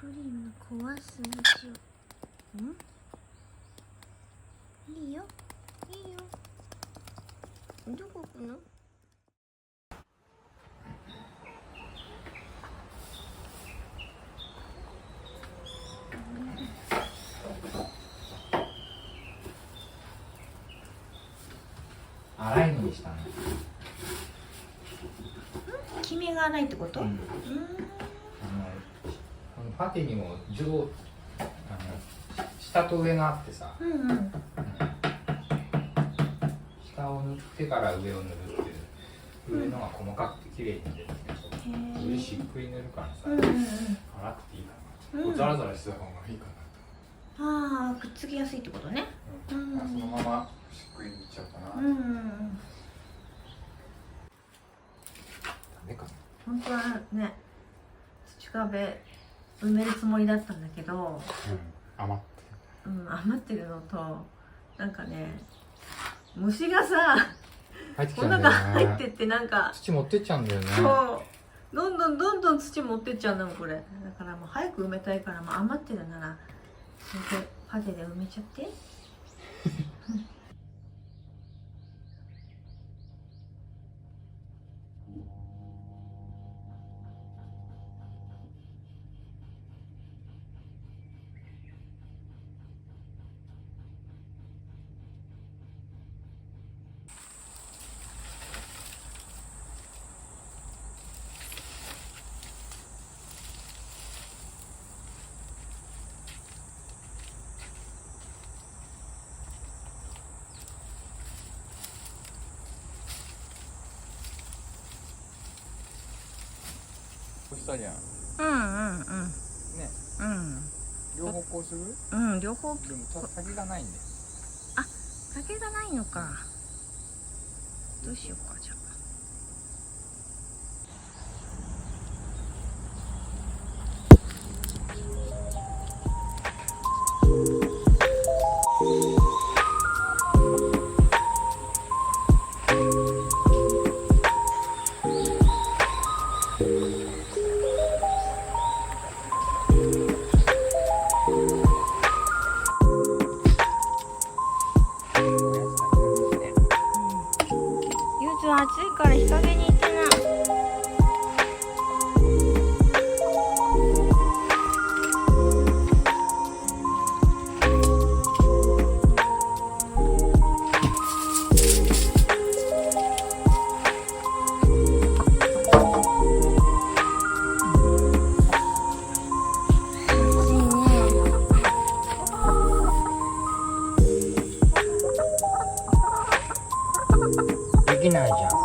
プリンの壊す道を。いいよいいよ。どこ行くの？粗いのにしたの。キメがないってこと？このパテにも下と上があってさ、下を塗ってから上を塗るっていう、上のが細かくて綺麗に出るけど、上しっくり塗るからさ、粗くていいかな。ザラザラしてた方がいいかな。ああ、くっつきやすいってことね。そのまましっくり塗っちゃうかな。ダメかな。本当はね、土壁埋めるつもりだったんだけど、余ってるのと、なんかね、虫がさ、入ってきちこのゃうんだよね。中入ってってなんか、土持ってっちゃうんだよね。そう、どんどん土持ってっちゃうんだもんこれ。だからもう早く埋めたいから、もう余ってるなら、それでパテで埋めちゃって。そしたじゃん。ね。両方こうする？両方。でも先がないんだよ。竹がないのか。どうしようかじゃあ。暑いから日陰に行ってな。できないじゃん。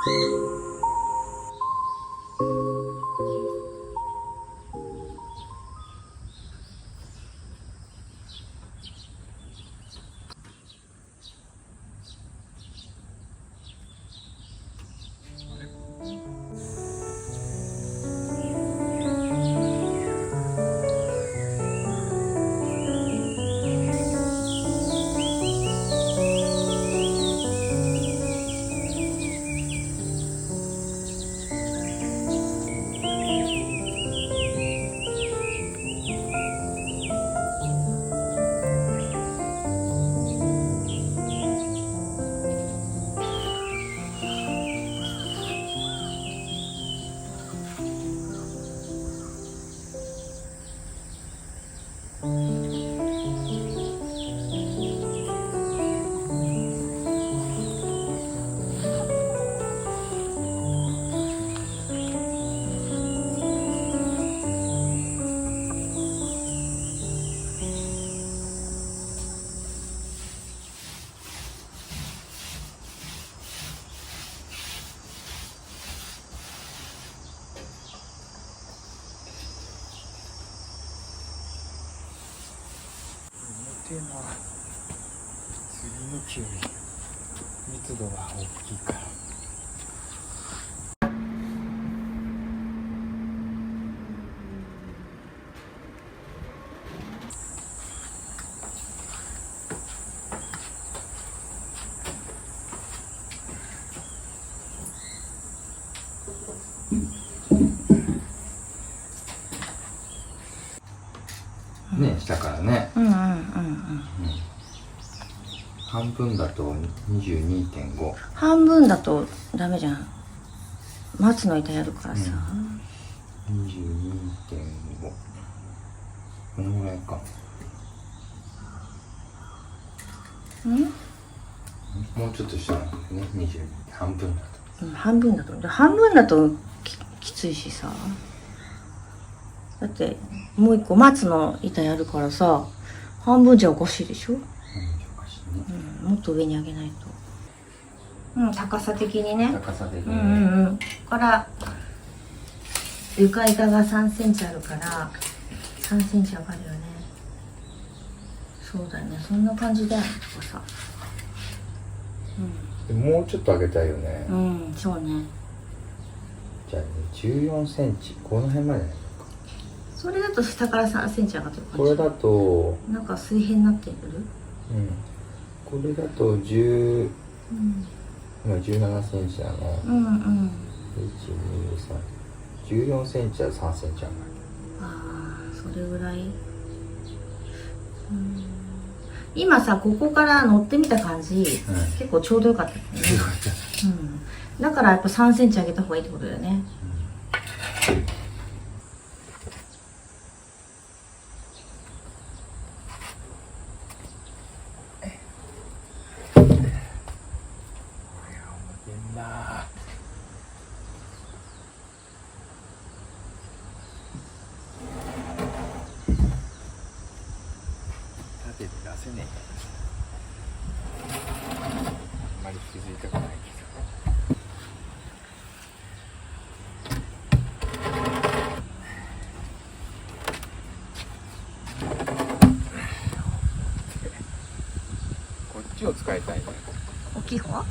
てえな。次の木より密度が大きいから。ね、下からね。半分だと 22.5。半分だとダメじゃん。松の板やるからさ。22.5。このぐらいか。もうちょっと下なんだよね。22。半分だと。半分だときついしさ。だってもう一個松の板やるからさ、半分じゃおかしいでしょ。もっと上に上げないと。高さ的にね。高さ的に。から床板が3センチあるから3センチ上がるよね。そうだよね。そんな感じだよとかさ。もうちょっと上げたいよね。そうね。じゃあね、14センチ、この辺までね。それだと下から3センチ上がってる感じ。これだとなんか水平になってる。これだと10、今17センチなの。14センチは3センチ上がる。ああ、それぐらい。今さ、ここから乗ってみた感じ、結構ちょうどよかったよね。だからやっぱ3センチ上げた方がいいってことだよね。出せねえからあんまり気づいたくないけど、こっちを使いたいね。大きい方？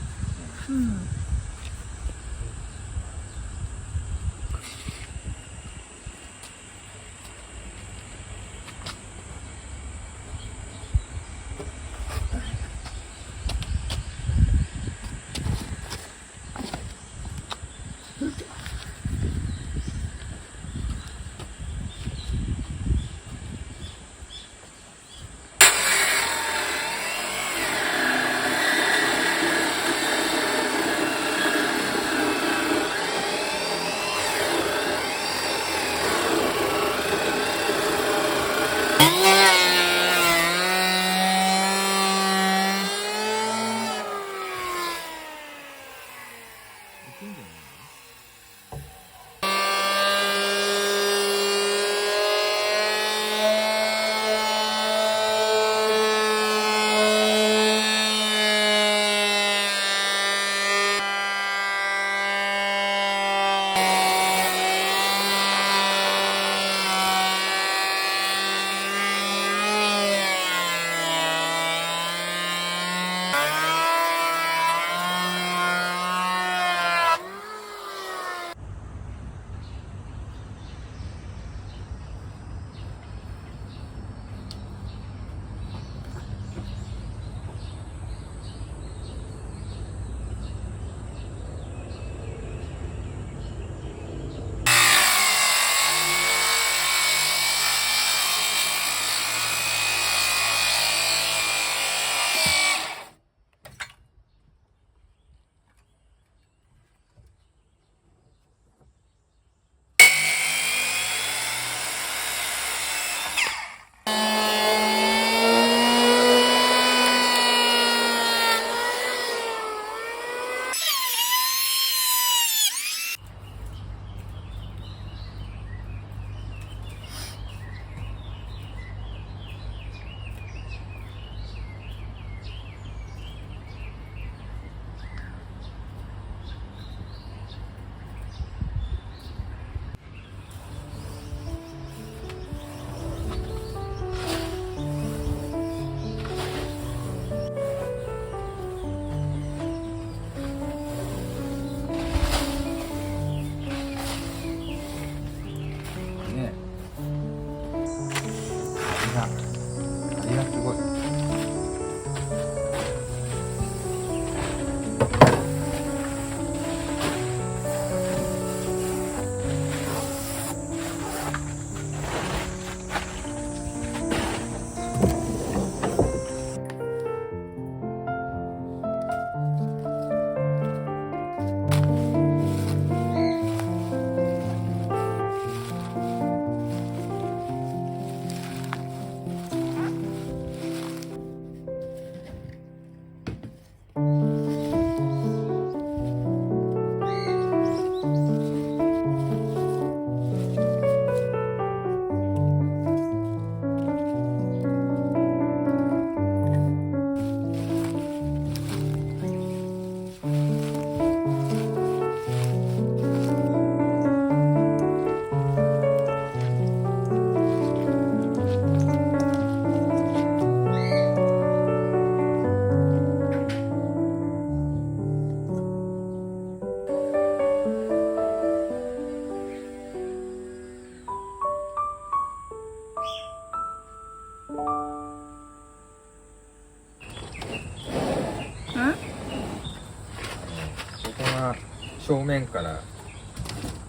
正面から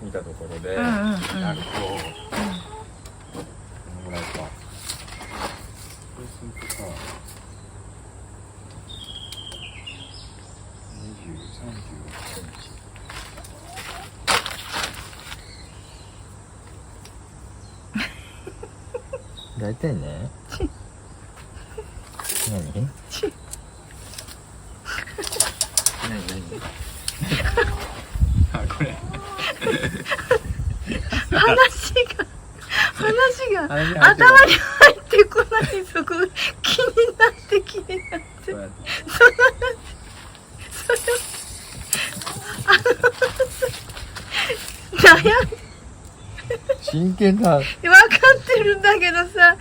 見たところでうんうんうんやると、このぐらいか。そうするとさ、36センチ。大体ね。何？何？あ、これ。話が話が頭に入ってこない。そこ気になって気になって。そうやって悩ん真剣だ。で分かってるんだけどさ、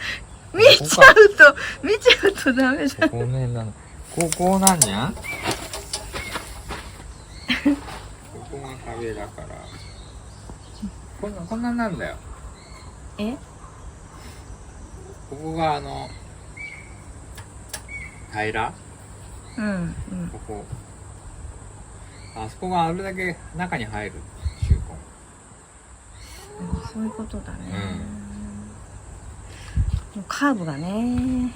見ちゃうとダメだ。この辺なの。こうなんじゃん。ここが壁だから。こんなんなんだよ。え？ここが平ら。うんうん。ここ。あそこがあるだけ中に入る球根。そういうことだね。うん。もうカーブがね。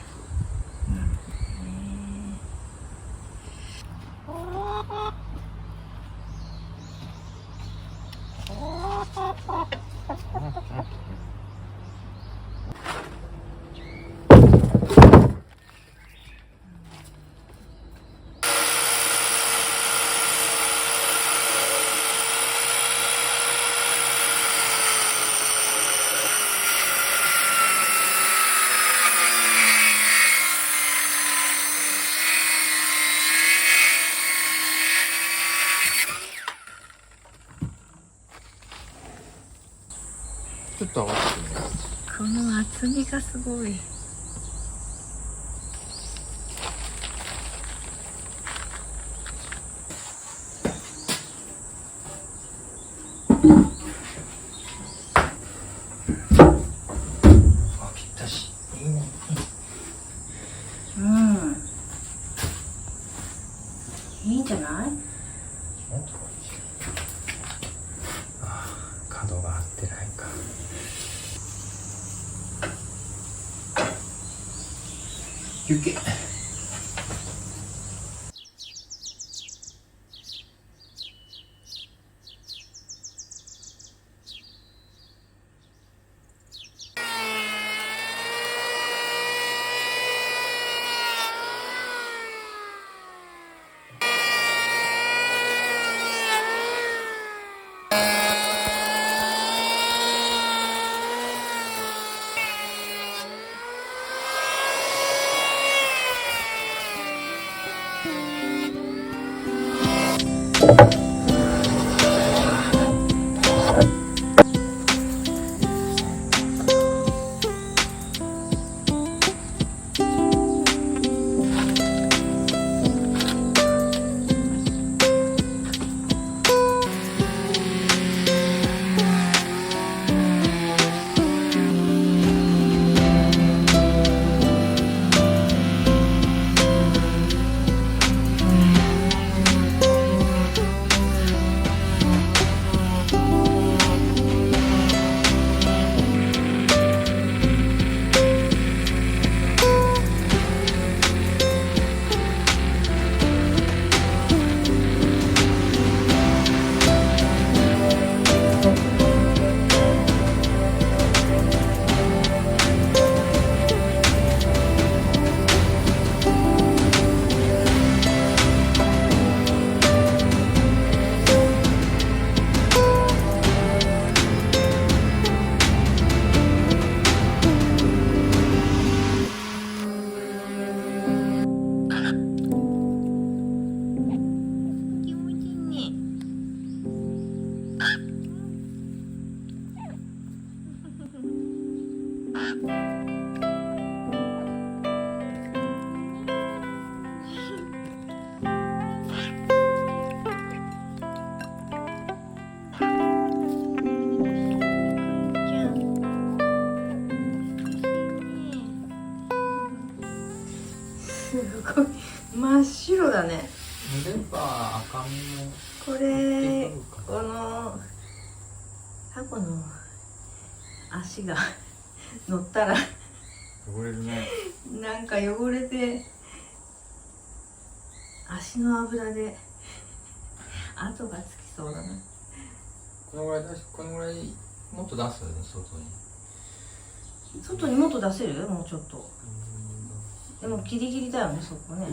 ちょっと上がってみよこの厚みがすごい。あ、ぴったし。いいね。いいんじゃない？角が合ってないか。休憩。すごい真っ白だね。塗れば赤みもこれ子の足が乗ったら汚れるね。なんか汚れて足の油で跡がつきそうだな。このぐらいこのぐらいもっと出す外に。外にもっと出せる？もうちょっと。でもギリギリだよね、そこね。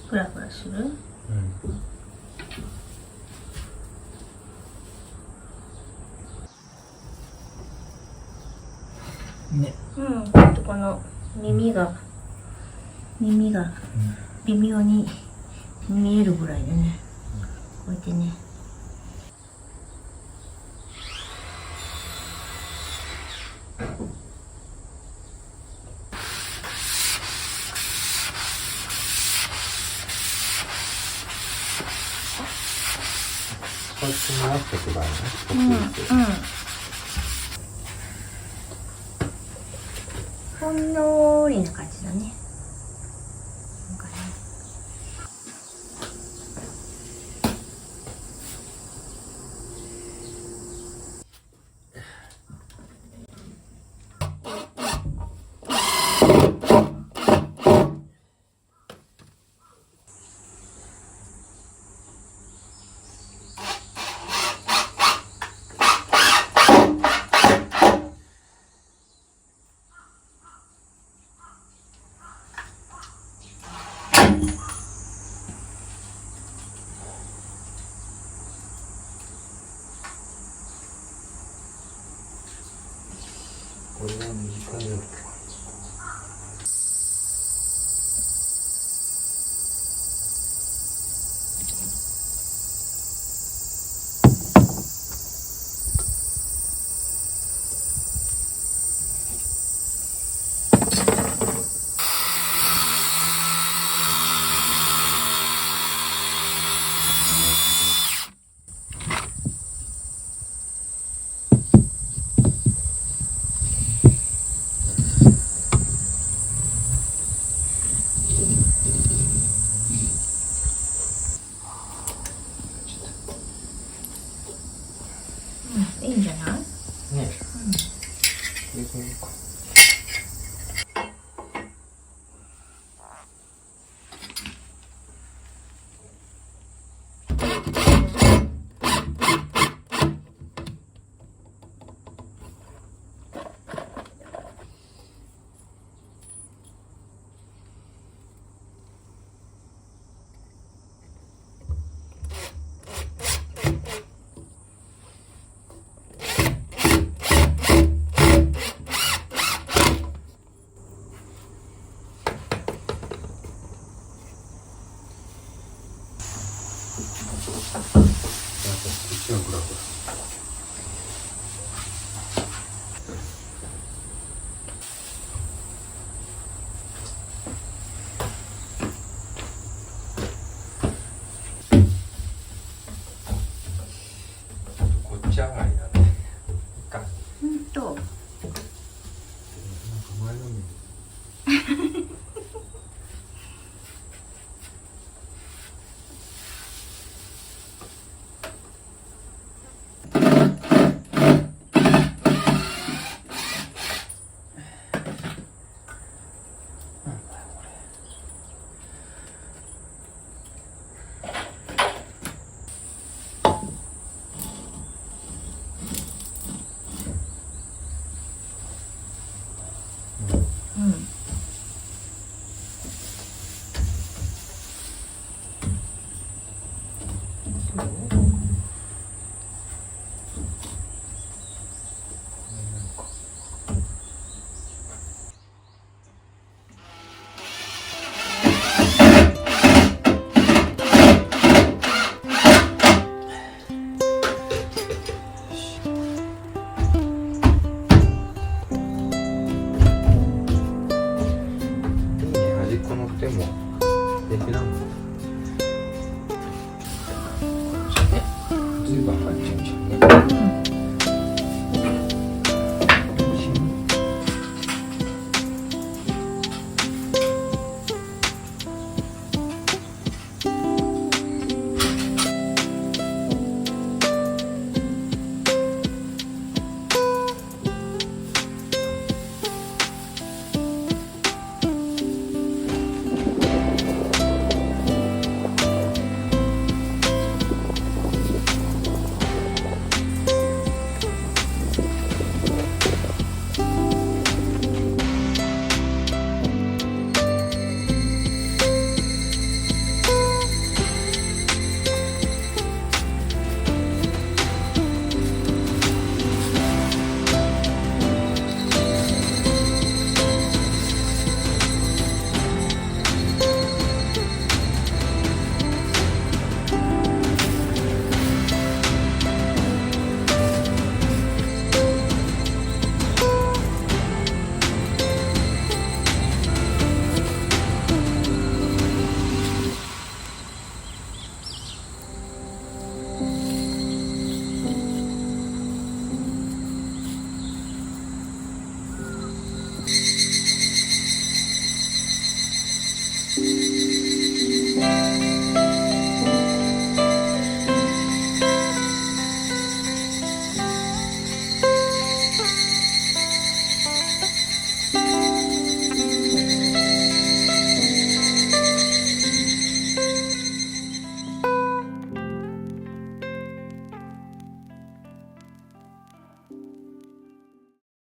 フラフラする？ね。ちょっとこの耳が微妙に見えるぐらいでね、こうやってね。こうやって回していけばいいね。ほんのりな感じだね。なんかね。これは短いよ。いいんじゃない？ね。入れてみようか。こっち上がりだね。か。と。なんか前のめり。端っこの手も平気なの。随分入っちゃうじゃんね。